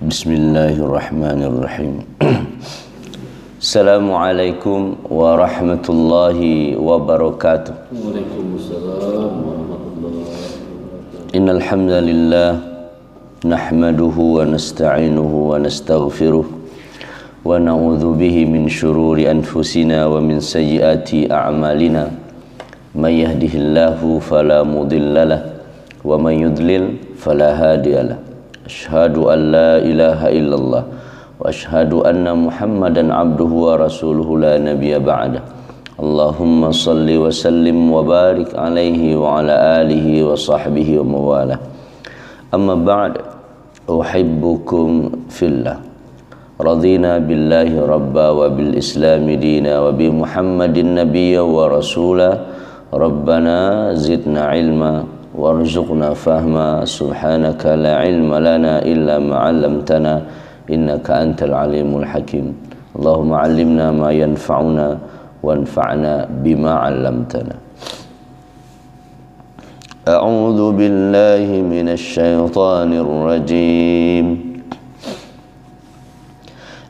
Bismillahirrahmanirrahim. Assalamualaikum warahmatullahi wabarakatuh. Waalaikumsalam warahmatullahi wabarakatuh. Innal hamdalillah nahmaduhu wa nasta'inuhu wa nastaghfiruh wa na'udzu bihi min shururi anfusina wa min sayyiati a'malina. May yahdihillahu fala mudhillalah wa may yudlil fala hadiyalah. Asyhadu an la ilaha illallah wa asyhadu anna Muhammadan abduhu wa rasuluhu la nabiyya ba'da. Allahumma salli wa sallim wa barik alaihi wa ala alihi wa sahbihi wa mawala. Amma ba'd, uhibbukum fillah. Radina billahi rabba wa bil islami dina wa bi Muhammadin nabiyya wa rasula. Rabbana zidna ilma warzuqna fahma. Subhanaka la ilma lana illa ma 'allamtana innaka antal alimul hakim. Allahumma 'allimna ma yanfa'una wanfa'na bima 'allamtana. A'udzu billahi minasy syaithanir rajim.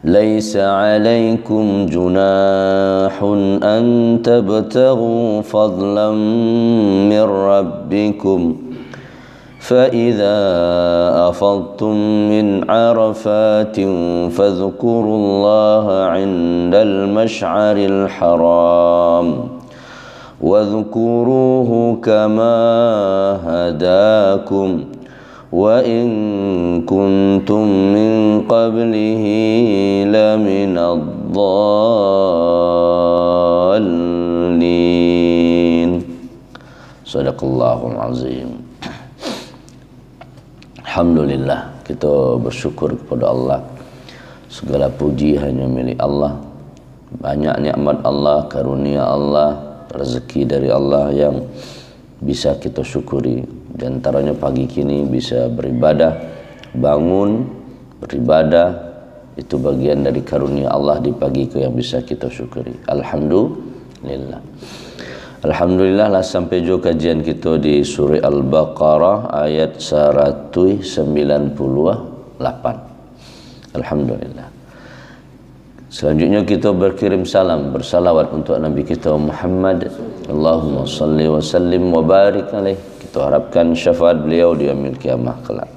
ليس عليكم جناح أن تبتغوا فضلا من ربكم فإذا أفضتم من عرفات فاذكروا الله عند المشعر الحرام واذكروه كما هداكم وإن كنتم من قبله لمن الضالين. Sadaqallahul azim. Alhamdulillah, kita bersyukur kepada Allah. Segala puji hanya milik Allah. Banyak nikmat Allah, karunia Allah, rezeki dari Allah yang bisa kita syukuri. Di antaranya pagi kini bisa beribadah, bangun, beribadah, itu bagian dari karunia Allah di pagi itu yang bisa kita syukuri. Alhamdulillah. Alhamdulillah lah sampai juga kajian kita di surah Al-Baqarah ayat 198. Alhamdulillah. Selanjutnya kita berkirim salam, bersalawat untuk Nabi kita Muhammad. Allahumma salli wa sallim wa barik alaih. Kita harapkan syafaat beliau di yaumil qiyamah kelak.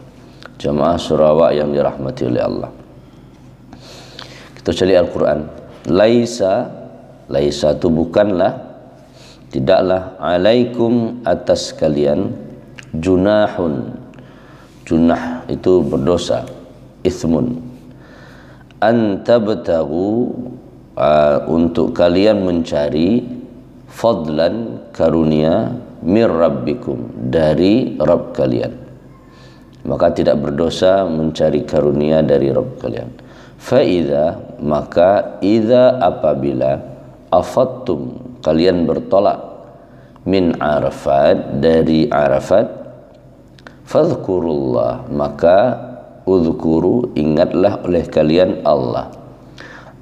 Jamaah Sarawak yang dirahmati oleh Allah. Kita cari Al-Quran. Laisa itu bukanlah, tidaklah, alaikum atas kalian, junahun. Junah itu berdosa, ithmun. Antabtagu, untuk kalian mencari, fadlan, karunia, mir rabbikum, dari Rabb kalian. Maka tidak berdosa mencari karunia dari Rabb kalian. Fa'idha, maka idha apabila, afattum, kalian bertolak, min Arafat, dari Arafat, fadhkurullah, maka udhkuru, ingatlah oleh kalian Allah,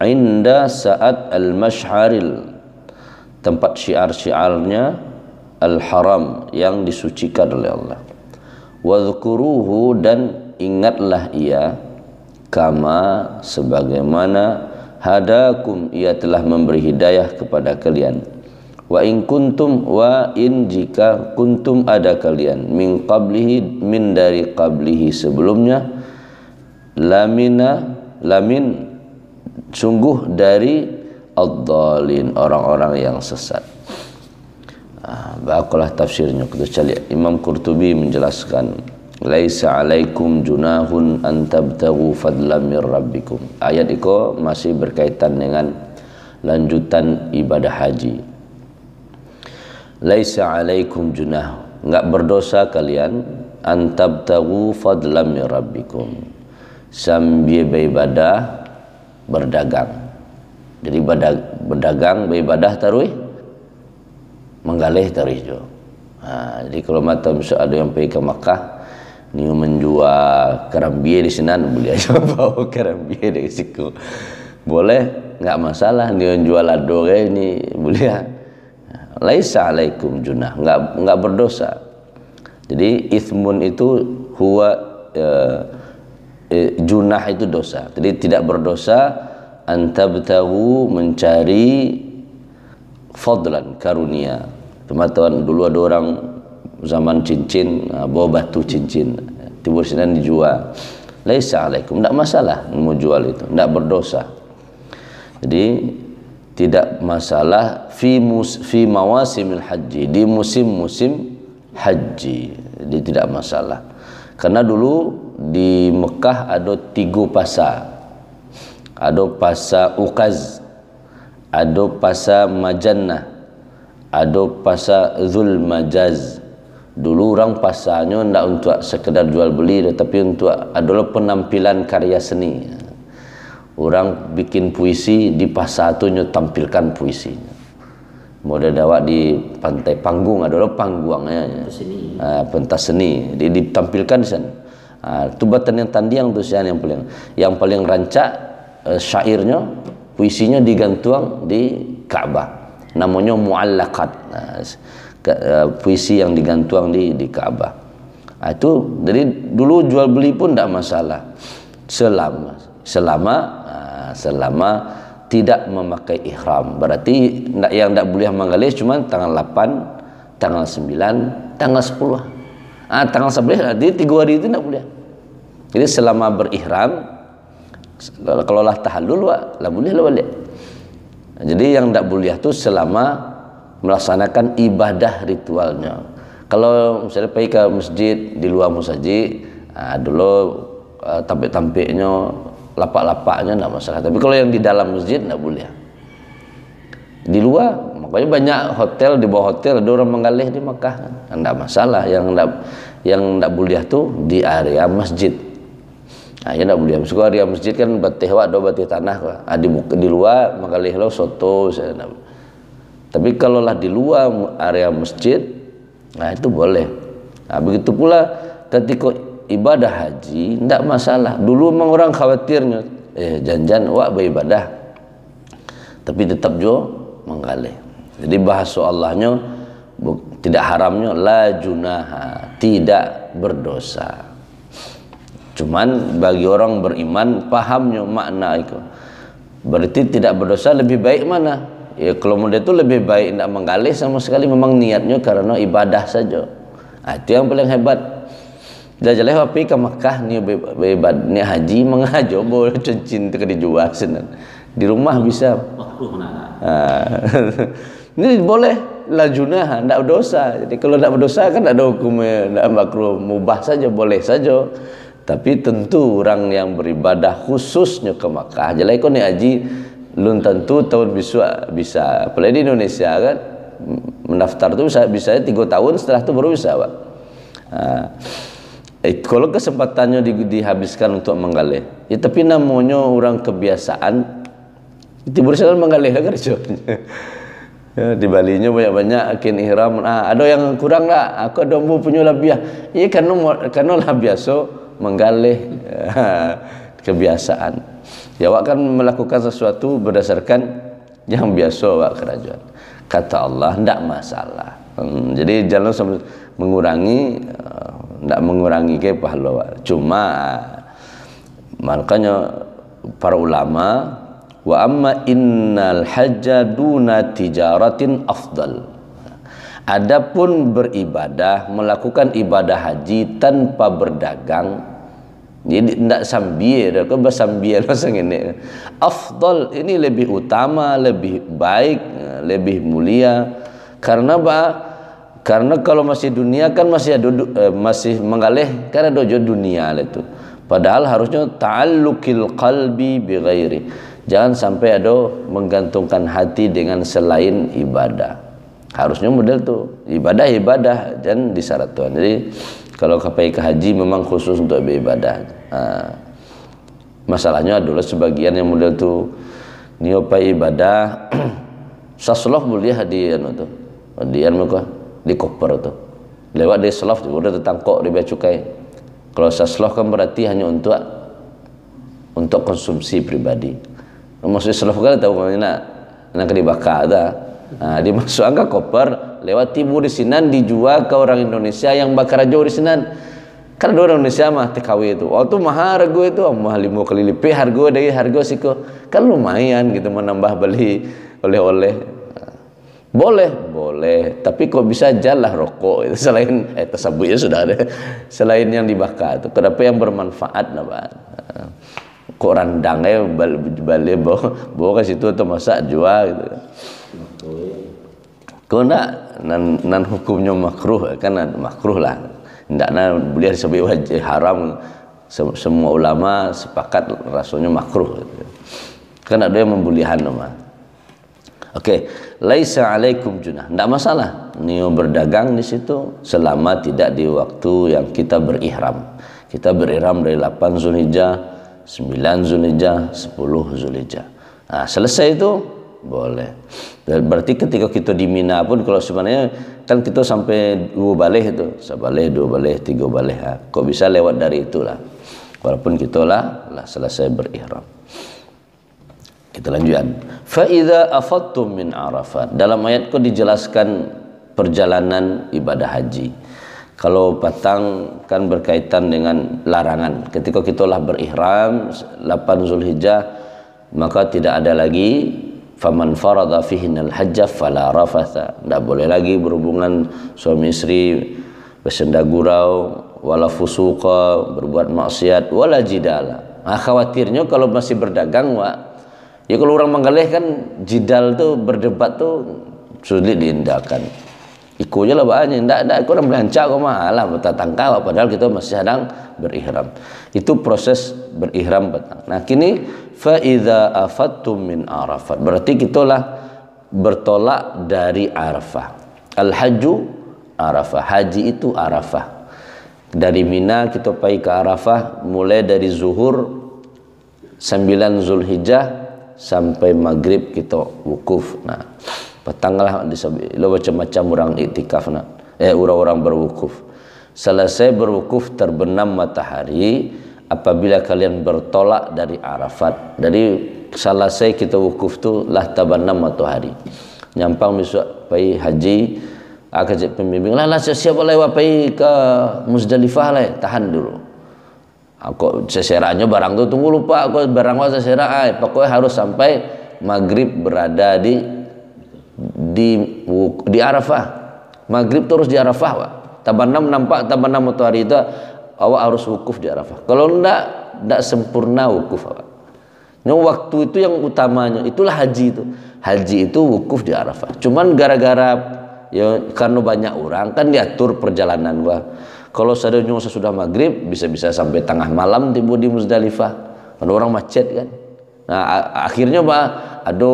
inda saat al-mash'aril, tempat syiar-syiarnya, al-haram, yang disucikan oleh Allah. Wadhkuruhu, dan ingatlah ia, kama, sebagaimana, hadakum, ia telah memberi hidayah kepada kalian. Wa in kuntum, wa in jika, kuntum ada kalian, min qablihi, min dari qablihi sebelumnya, lamin sungguh dari ad-dhalin, orang-orang yang sesat. Bakulah tafsirnya kita cari. Imam Qurtubi menjelaskan, laisa alaikum junahun an tabtaghu fadlan min rabbikum. Ayat itu masih berkaitan dengan lanjutan ibadah haji. Laisa alaikum junah, enggak berdosa kalian, an tabtaghu fadlan min rabbikum, sambil beribadah, berdagang. Jadi berdagang, beribadah taruh menggalih tarikh jo. Jadi kalau mata misal ada yang pergi ke Makkah, ni menjual kerambie di sana, boleh aja bawa kerambie dari situ. Boleh, enggak masalah. Ni menjual lado ni boleh. Laisa alaikum junah, enggak berdosa. Jadi ithmun itu huwa junah itu dosa. Jadi tidak berdosa antabtahu mencari fadlan karunia. Pematahuan dulu ada orang zaman cincin bawa batu cincin Timur Sinan dijual. Laisa alaikum, tidak masalah mau jual itu, tidak berdosa. Jadi tidak masalah fi mawasimil haji, di musim-musim haji. Jadi tidak masalah. Karena dulu di Mekah ada 3 pasar. Ada pasar Uqaz, ada pasar Majannah, ada pasar Zul Majaz. Dulu orang pasarnya tidak untuk sekedar jual beli, tetapi untuk adalah penampilan karya seni. Orang bikin puisi di pasar itu tampilkan puisinya. Model dawak di pantai panggung adalah panggungnya, pentas seni, ditampilkan di sana. Itu batan yang tandiang tu yang paling rancak syairnya, puisinya digantung di Ka'bah. Namanya muallaqat. Puisi yang digantung di Ka'bah. Itu jadi dulu jual beli pun tidak masalah selama tidak memakai ihram. Berarti yang tidak boleh menggalih cuma tanggal 8, tanggal 9, tanggal 10. Tanggal 11 di 3 hari itu tidak boleh. Jadi selama berihram, kalau lah tahallul lah boleh lah balik. Jadi yang tidak boleh itu selama melaksanakan ibadah ritualnya. Kalau misalnya pergi ke masjid di luar masjid, dulu tampik-tampiknya, lapak-lapaknya tidak masalah. Tapi kalau yang di dalam masjid tidak boleh. Di luar, makanya banyak hotel, di bawah hotel ada orang menggalih di Makkah, tidak masalah. Yang tidak boleh tu di area masjid. Ya tidak boleh. Maksudnya area masjid kan batih tanah. Di luar menggalih lo soto. Tapi kalau lah di luar area masjid, itu boleh. Begitu pula ketika ibadah haji, tidak masalah. Dulu memang orang khawatirnya, jangan wak beribadah, tapi tetap juga menggalih. Jadi bahasa Allahnya tidak haramnya la junaha, tidak berdosa. Cuman bagi orang beriman pahamnya makna itu. Berarti tidak berdosa lebih baik mana? Ya kalau model itu lebih baik tidak menggalih sama sekali, memang niatnya karena ibadah saja. Itu yang paling hebat. Jajaleh api ke Makkah ni beribadah ni haji mengajo boleh cincin tu dijual sana. Di rumah bisa. Ini boleh la junah, tidak berdosa. Jadi kalau tidak berdosa kan ada hukumnya, tidak makruh, mubah saja, boleh saja. Tapi tentu orang yang beribadah khususnya ke Makkah, jalan kau ni haji belum tentu tahun bisa. Apalagi di Indonesia kan mendaftar tu bisa 3 tahun, setelah itu baru bisa, Pak. Kalau kesempatannya dihabiskan untuk menggalih, ya tapi namanya orang kebiasaan itu berusaha menggalih kan ya, di Balinya banyak-banyak akin ihram. Ada yang kurang lah, aku ada mau punya labiah. Iya karena lah biasa menggalih kebiasaan. Ya awak kan melakukan sesuatu berdasarkan yang biasa awak kerajaan. Kata Allah tidak masalah. Jadi jangan sampai mengurangi ke pahala. Cuma makanya para ulama wa amma innal hajja duna tijaratin afdal. Adapun beribadah, melakukan ibadah haji tanpa berdagang, jadi tidak sambil, kau bersambil macam ini. Afdal ini lebih utama, lebih baik, lebih mulia. Karena apa? Karena kalau masih dunia kan masih menggalih karena dojo dunia itu. Padahal harusnya ta'alluqil qalbi bi ghairi. Jangan sampai ada menggantungkan hati dengan selain ibadah. Harusnya model tu ibadah dan disyaratkan. Jadi kalau kapai ke haji memang khusus untuk beribadah. Masalahnya adalah sebagian yang model tu ni apa ibadah sasloh boleh hadiah tu. Hadiah muka di koper tu. Lewat di slof tu udah tertangkok di bea cukai. Kalau sasloh kan berarti hanya untuk konsumsi pribadi. Maksudnya slof kan tahu mana nak dibakar dah. Dimasukkan ke koper lewat timur di Sinan dijual ke orang Indonesia yang bakar aja di Sinan. Kan ada orang Indonesia mah TKW itu. Waktu mahal harga itu mah 5 kali lipat harga dari harga siko. Kan lumayan gitu menambah beli oleh-oleh. Boleh, tapi kok bisa jalah rokok itu selain tersebutnya sudah ada. Selain yang dibakar itu, kenapa yang bermanfaat napa? Kok randangnya balik bawa ke situ atau masak jual gitu. Kok nan hukumnya makruh kan makruh lah. Ndakna boleh disebut wajib haram. Semua ulama sepakat rasanya makruh gitu. Kan ada yang membulihan nama. Oke, laisa alaikum junah. Enggak masalah. Nio berdagang di situ selama tidak di waktu yang kita berihram. Kita berihram dari 8 Zulhijjah, 9 Zulhijjah, 10 Zulhijjah. Nah, selesai itu boleh. Berarti ketika kita di Mina pun kalau sebenarnya kan kita sampai 2 balik itu, 1 balik, 2 balik, 3 balik. Nah, kok bisa lewat dari itulah. Walaupun kita lah selesai berihram. Kita lanjutkan. Fa idza afattum min Arafat. Dalam ayat itu dijelaskan perjalanan ibadah haji. Kalau patang kan berkaitan dengan larangan. Ketika kita lah berihram 8 Zulhijjah, maka tidak ada lagi faman farada fihinal hajja fala rafatha. Tidak boleh lagi berhubungan suami istri, bersenda gurau, wala fusuqa, berbuat maksiat, wala jidala. Nah, khawatirnya kalau masih berdagang, ya kalau orang Manggaleh kan jidal tuh berdebat tuh sulit dihindarkan. Ikunya lah banyak, ndak orang belancak kok malah bertatangka padahal kita masih sedang berihram. Itu proses berihram petang. Nah, kini fa idza afattum min Arafat. Berarti kitalah bertolak dari Arafah. Al-hajju Arafah. Haji itu Arafah. Dari Mina kita pergi ke Arafah mulai dari zuhur 9 Zulhijjah sampai maghrib kita wukuf. Nah, petanglah lo macam-macam orang iktikaf orang berwukuf. Selesai berwukuf terbenam matahari apabila kalian bertolak dari Arafat. Dari selesai kita wukuf tu lah terbenam matahari. Nyampang besok pergi haji, akajak pembimbing lah siap lewat pergi ke Muzdalifah lah, tahan dulu. Aku seserahnya barang tu tunggu lupa aku barang apa seserah pokoknya harus sampai maghrib berada di Arafah. Maghrib terus di Arafah. Tabanam nampak tabanam matahari itu awak harus wukuf di Arafah. Kalau ndak sempurna wukuf awak. Yang waktu itu yang utamanya itulah haji itu. Haji itu wukuf di Arafah. Cuman gara-gara ya karena banyak orang kan diatur perjalanan Kalau seandainya sesudah maghrib bisa-bisa sampai tengah malam tiba di Muzdalifah. Ada orang macet kan. Nah, akhirnya ada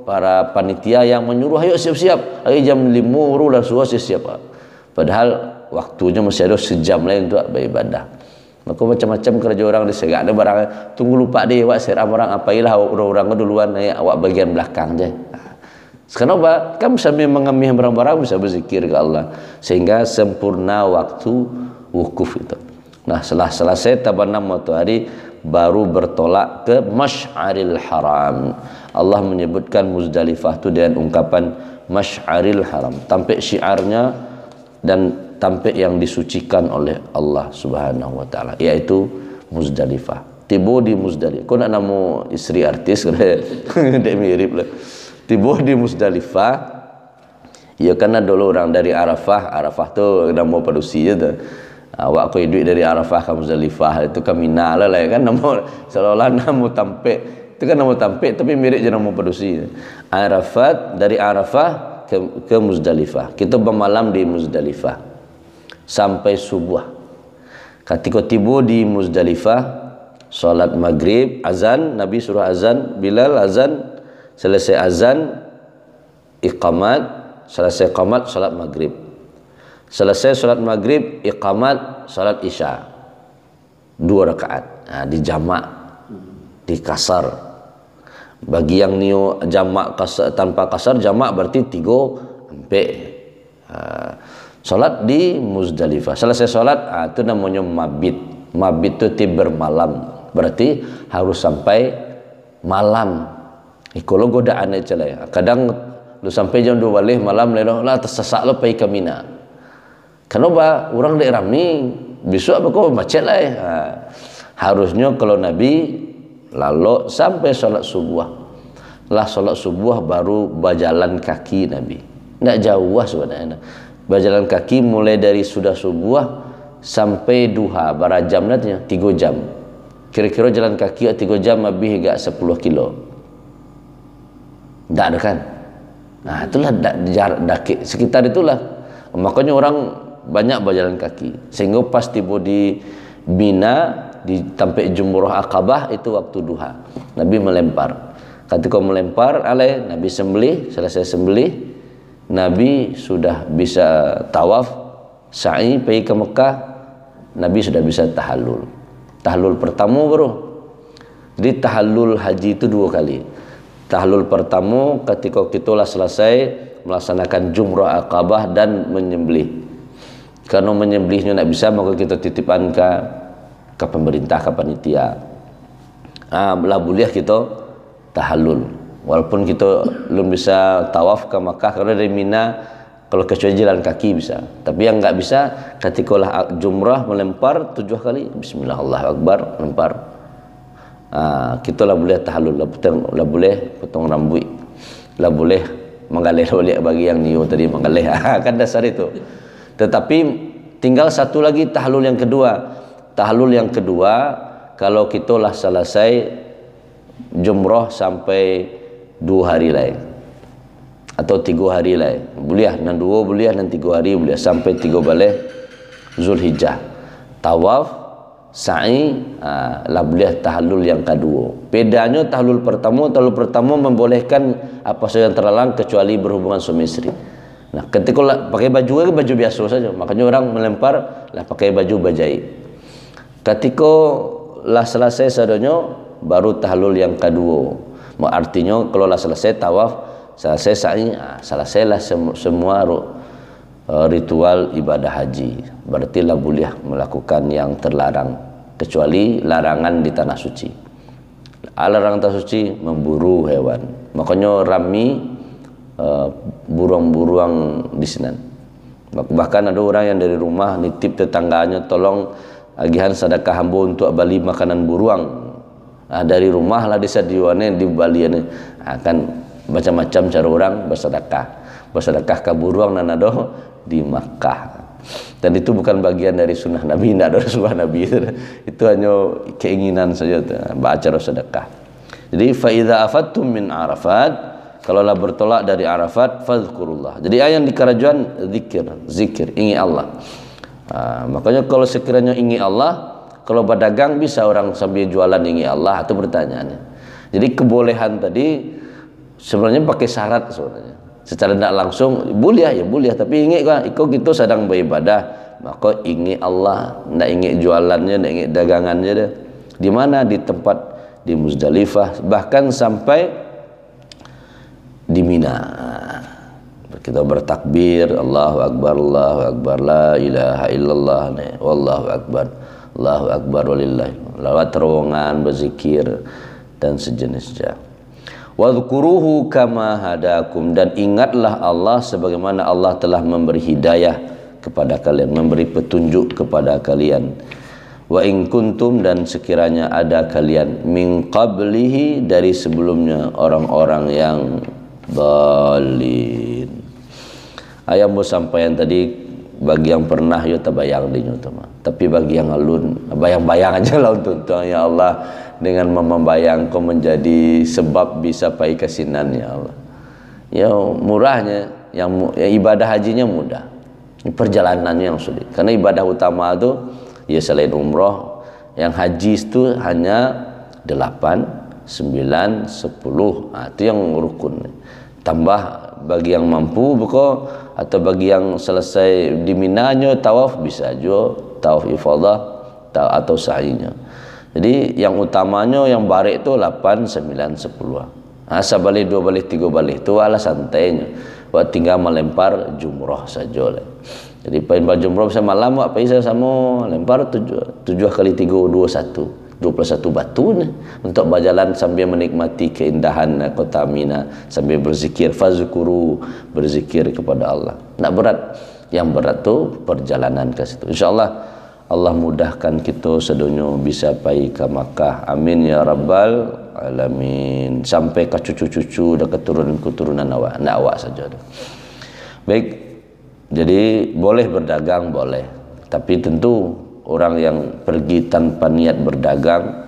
para panitia yang menyuruh ayo siap-siap. Ayo jam 5 udah sudah siap. Padahal waktunya masih ada sejam lain untuk beribadah. Maka macam-macam kerja orang disegak ada barang tunggu lupa deh awak seram orang apailah orang-orang duluan awak bagian belakang je. Kenapa? Kan sambil mengambil barang-barang bisa berzikir ke Allah sehingga sempurna waktu wukuf itu. Nah, setelah selesai tabanam matahari baru bertolak ke Masy'aril Haram. Allah menyebutkan Muzdalifah itu dengan ungkapan Masy'aril Haram, tampik syiarnya dan tampik yang disucikan oleh Allah Subhanahu wa taala, yaitu Muzdalifah. Tiba di Muzdalifah. Kau nak nama isteri artis dek mirip lah. Tiba di Muzdalifah. Ya karena dulu orang dari Arafah tu nama padusi je tu. Awak kau hidup dari Arafah ke Muzdalifah itu ke Mina lah kan nama seolah-olah nama tampik. Itu kan nama tampik tapi mirip je nama padusi. Arafat dari Arafah ke Muzdalifah. Kita bermalam di Muzdalifah sampai subuh. Ketika tiba di Muzdalifah, salat maghrib, azan, Nabi suruh azan, Bilal azan, selesai azan, iqamat, selesai iqamat, salat maghrib. Selesai salat maghrib, iqamat, salat isya. 2 rakaat. Nah, di jamak, di kasar. Bagi yang nio jamak kasar, tanpa kasar, jamak berarti 3 sampai. Salat di Muzdalifah. Selesai salat, itu namanya mabit. Mabit itu bermalam. Berarti harus sampai malam. Kalau godaan aja lah ya. Kadang lu sampai jam 2 balik malam lah tersesat lo pergi ke Mina. Kenapa? Orang daerah ni besok apa kau macet lah ya. Harusnya kalau Nabi lalu sampai sholat subuh, lah sholat subuh baru berjalan kaki Nabi. Tidak jauh sebenarnya. Berjalan kaki mulai dari sudah subuh sampai duha, berapa jam nanti? 3 jam. Kira-kira jalan kaki 3 jam lebih hingga 10 kilo. Tak ada kan? Nah itulah jarak sekitar itulah. Makanya orang banyak berjalan kaki. Sehingga pas tiba di Mina, di tempat Jumrah Aqabah itu waktu duha. Nabi melempar. Ketika melempar, Nabi sembelih, selesai sembelih, Nabi sudah bisa tawaf, sa'i pergi ke Mekah, Nabi sudah bisa tahallul. Tahallul pertama baru. Jadi tahallul haji itu 2 kali. Tahallul pertama ketika kita lah selesai melaksanakan Jumrah Aqabah dan menyembelih. Karena menyembelihnya tidak bisa, maka kita titipan ke pemerintah, ke panitia. Lah boleh kita tahallul. Walaupun kita belum bisa tawaf ke Makkah karena dari Mina, kalau kecuali jalan kaki bisa. Tapi yang nggak bisa ketika lah Jumrah melempar 7 kali, Bismillah Allahu Akbar, lempar. Kita lah boleh tahallul, lah boleh potong rambut, lah boleh menggalih balik bagi yang niu tadi menggalih. Kan dasar itu. Tetapi tinggal satu lagi tahallul yang kedua. Tahallul yang kedua kalau kita lah selesai Jumrah sampai 2 hari lain atau 3 hari lain, boleh nan 2 boleh nan 3 hari boleh sampai 3 balik Zulhijjah. Tawaf, sa'i, lah boleh tahallul yang kedua. Bedanya tahallul pertama membolehkan apa saja yang terlarang kecuali berhubungan suami istri. Nah, ketika pakai baju biasa saja. Makanya orang melempar lah pakai baju bajai. Ketika lah selesai sadonyo baru tahallul yang kedua. Artinya kalau lah selesai tawaf, selesai sa'i, selesailah semua ritual ibadah haji. Berarti lah boleh melakukan yang terlarang kecuali larangan di tanah suci. Larangan tanah suci memburu hewan. Makanya rami buruang-buruang di sini. Bahkan ada orang yang dari rumah nitip tetangganya, tolong agihan sedekah hamba untuk beli makanan buruang. Dari rumah lah desa diwane di Bali ini akan macam-macam cara orang bersedekah ke buruang dan ada di Makkah. Dan itu bukan bagian dari sunnah Nabi, tidak ada sunnah Nabi. Itu hanya keinginan saja acara sedekah. Jadi fa idza afattum min Arafat, kalau lah bertolak dari Arafat, fadzkurullah. Jadi ayat yang di kerajuan zikir, ingat Allah. Makanya kalau sekiranya ingat Allah, kalau berdagang bisa orang sambil jualan ingat Allah, itu pertanyaannya. Jadi kebolehan tadi sebenarnya pakai syarat sebenarnya. Secara tidak langsung boleh ya boleh, tapi ingat kan ikut kita sedang beribadah, maka ingat Allah, tidak ingat jualannya, tidak ingat dagangannya deh. Di mana? Di tempat di Muzdalifah, bahkan sampai di Mina. Kita bertakbir, Allahu Akbar, la ilaha illallah, wallahu akbar, Allahu Akbar walillahi. Lewat terowongan berzikir dan sejenisnya. Wadhkuruhu kama hadakum, dan ingatlah Allah sebagaimana Allah telah memberi hidayah kepada kalian, memberi petunjuk kepada kalian. Wa in kuntum, dan sekiranya ada kalian min qablihi, dari sebelumnya orang-orang yang dalin. Ayam sampaian tadi bagi yang pernah yo tabayang dinyo teman. Tapi bagi yang alun bayang-bayang aja lah untuk ya Allah, dengan membayang kau menjadi sebab bisa pai kasinan ya Allah. Ya murahnya yang ibadah hajinya mudah. Perjalanannya yang sulit. Karena ibadah utama itu ya selain umroh, yang haji itu hanya 8, 9, 10. Itu yang rukun. Tambah bagi yang mampu buka, atau bagi yang selesai di Minanya tawaf bisa juga tawaf ifadah atau sa'inya. Jadi yang utamanya yang barik itu 8, 9, 10. Sabalik 2 balik 3 balik itu ala santainya. Buat tinggal melempar jumrah saja lah. Jadi pelempar jumrah bisa malam apa bisa sama lempar 7 kali 3 21 batu nih, untuk berjalan sambil menikmati keindahan kota Mina, sambil berzikir, fazkuru, berzikir kepada Allah. Nak berat, yang berat tu perjalanan ke situ. Insyaallah Allah mudahkan kita sedonyo bisa pai ke Makkah. Amin ya rabbal alamin. Sampai ke cucu-cucu dan keturunan-keturunan awak, nak awak saja. Baik. Jadi boleh berdagang boleh. Tapi tentu orang yang pergi tanpa niat berdagang,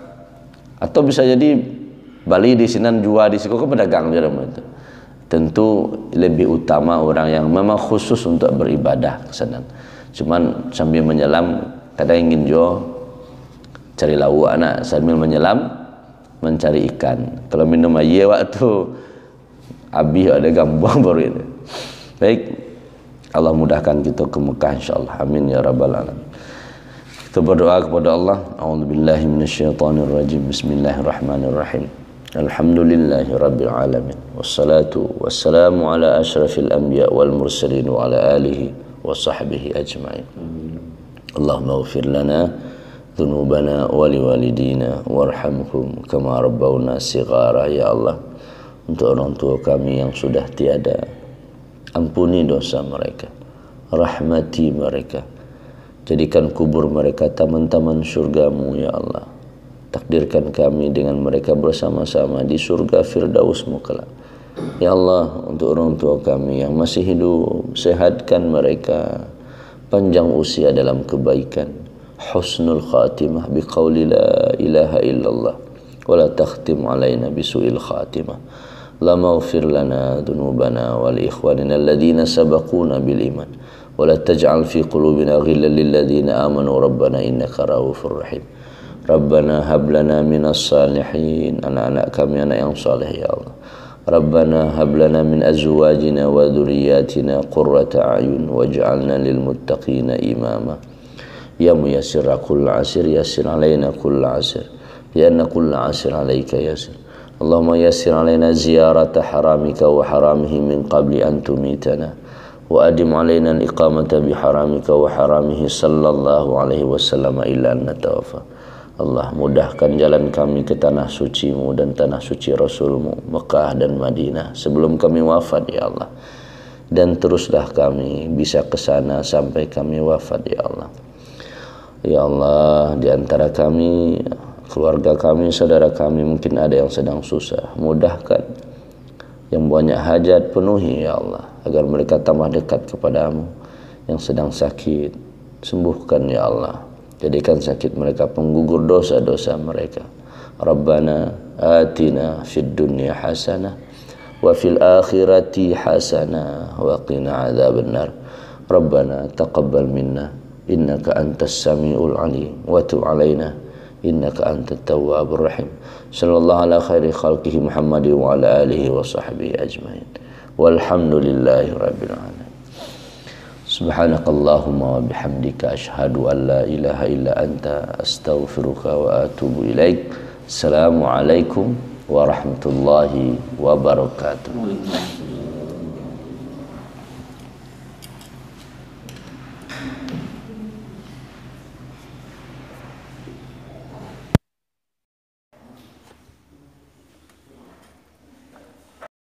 atau bisa jadi Bali di sini jual di situ ke pedagang je itu. Tentu lebih utama orang yang memang khusus untuk beribadah ke sana. Cuman sambil menyelam kadang ingin jo cari lauk anak sambil menyelam mencari ikan. Kalau minum air waktu habis ada gambang baru itu. Baik, Allah mudahkan kita ke Mekah insyaallah. Amin ya rabbal alamin. Kita berdoa kepada Allah. A'udzubillahi minasyaitonirrajim. Bismillahirrahmanirrahim. Alhamdulillahi rabbil alamin. Wassalatu wassalamu ala asyrafil anbiya wal mursalin wa ala alihi wa sahbihi ajma'in. Allahumma ighfir lana dhunubana wa liwalidina warhamhum kama rabbawna shighara. Ya Allah, untuk orang tua kami yang sudah tiada, ampuni dosa mereka, rahmati mereka, jadikan kubur mereka taman-taman surgamu ya Allah. Takdirkan kami dengan mereka bersama-sama di surga Firdausmu kelak. Ya Allah, untuk orang tua kami yang masih hidup, sehatkan mereka, panjang usia dalam kebaikan, husnul khatimah biqauli la ilaha illallah wa la takhtim alaina bisu'il khatimah. Allahumma ighfir lana dhunubana wal ikhwanina alladhina sabaquna bil iman wa la taj'al fi qulubina ghillan lil ladzina amanu rabbana innaka ra'ufur rahim. Rabbana hab lana minas salihin, anak-anak kami anak yang saleh ya Allah. Rabbana hab lana min azwajina wa dhurriyyatina qurrata a'yun waj'alna lil muttaqina imama. Ya muyassir kull 'asir yassir 'alaina kull 'asir ya anna kull 'asir 'alaika yassir. Allahumma yassir 'alaina ziyarata haramika wa haramihi min qabli an tumitana wa adim 'alaina al-iqamata bi haramika wa haramihi sallallahu alaihi wasallam illa an natawaffa. Allah, mudahkan jalan kami ke tanah suci-Mu dan tanah suci Rasul-Mu, Mekah dan Madinah, sebelum kami wafat ya Allah. Dan teruslah kami bisa ke sana sampai kami wafat ya Allah. Ya Allah, di antara kami, keluarga kami, saudara kami mungkin ada yang sedang susah, mudahkan. Yang banyak hajat penuhi ya Allah, agar mereka tambah dekat kepadamu. Yang sedang sakit, sembuhkan ya Allah. Jadikan sakit mereka penggugur dosa-dosa mereka. Rabbana atina fid dunya hasanah wa fil akhirati hasanah wa qina adzabannar. Rabbana taqabbal minna innaka antas samiul alim wa tub alaina innaka antat tawwabur rahim. Sallallahu ala khairi khalqihi Muhammad wa ala alihi wa sahbihi ajmain. Walhamdulillahi rabbil alamin. Subhanakallahumma wa bihamdika asyhadu an la ilaha illa anta astaghfiruka wa atubu ilaik. Assalamualaikum warahmatullahi wabarakatuh.